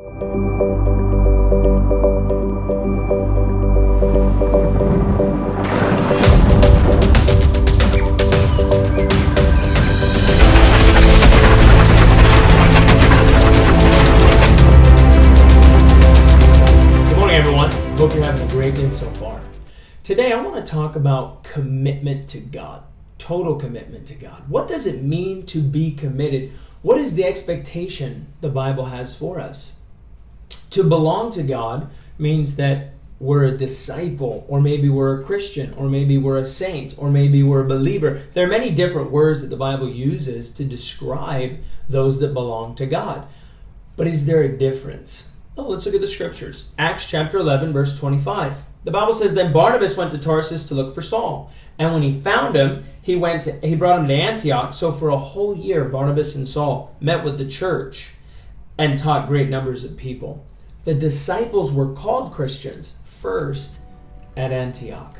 Hope you're having a great day so far. Today I want to talk about commitment to God, total commitment to God. What does it mean to be committed? What is the expectation the Bible has for us? To belong to God means that we're a disciple, or maybe we're a Christian, or maybe we're a saint, or maybe we're a believer. There are many different words that the Bible uses to describe those that belong to God. But is there a difference? Oh, let's look at the scriptures. Acts chapter 11, verse 25. The Bible says, Then Barnabas went to Tarsus to look for Saul. And when he found him, he brought him to Antioch. So for a whole year, Barnabas and Saul met with the church and taught great numbers of people. The disciples were called Christians first at Antioch.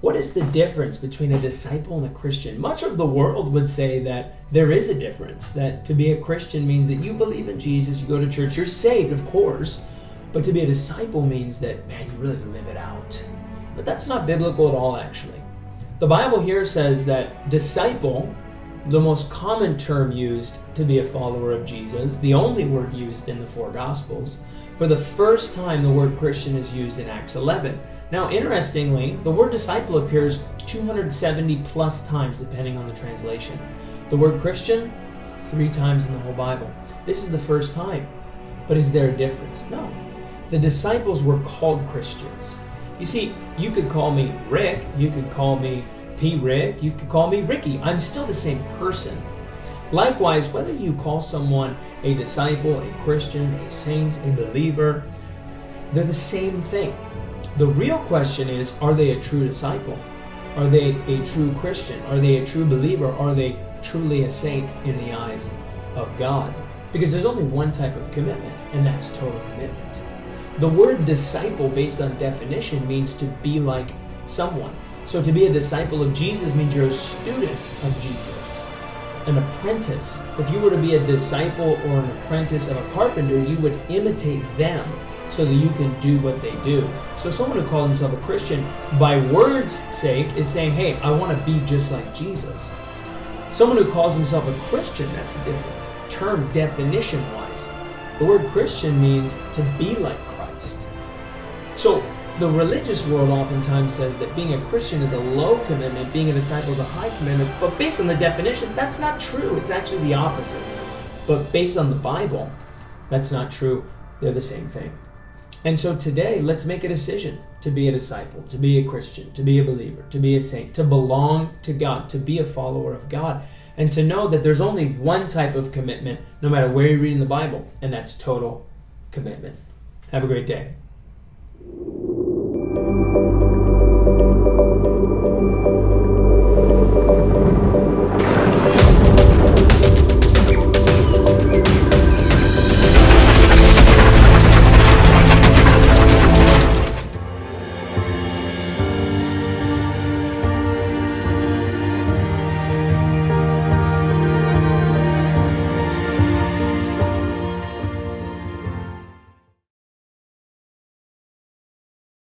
What is the difference between a disciple and a Christian? Much of the world would say that there is a difference, that to be a Christian means that you believe in Jesus, you go to church, you're saved, of course, but to be a disciple means that, man, you really live it out. But that's not biblical at all, actually. The Bible here says that disciple, the most common term used to be a follower of Jesus, the only word used in the four Gospels, for the first time the word Christian is used in Acts 11. Now, interestingly, the word disciple appears 270 plus times depending on the translation. The word Christian, 3 times in the whole Bible. This is the first time. But is there a difference? No. The disciples were called Christians. You see, you could call me Rick, you could call me P. Rick, you could call me Ricky. I'm still the same person. Likewise, whether you call someone a disciple, a Christian, a saint, a believer, they're the same thing. The real question is, are they a true disciple? Are they a true Christian? Are they a true believer? Are they truly a saint in the eyes of God? Because there's only one type of commitment, and that's total commitment. The word disciple, based on definition, means to be like someone. So to be a disciple of Jesus means you're a student of Jesus. An apprentice. If you were to be a disciple or an apprentice of a carpenter, you would imitate them so that you can do what they do. So someone who calls himself a Christian, by word's sake, is saying, hey, I want to be just like Jesus. Someone who calls himself a Christian, that's a different term definition-wise. The word Christian means to be like Christ. So the religious world oftentimes says that being a Christian is a low commitment, being a disciple is a high commitment, but based on the definition, that's not true. It's actually the opposite. But based on the Bible, that's not true. They're the same thing. And so today, let's make a decision to be a disciple, to be a Christian, to be a believer, to be a saint, to belong to God, to be a follower of God, and to know that there's only one type of commitment, no matter where you're reading the Bible, and that's total commitment. Have a great day.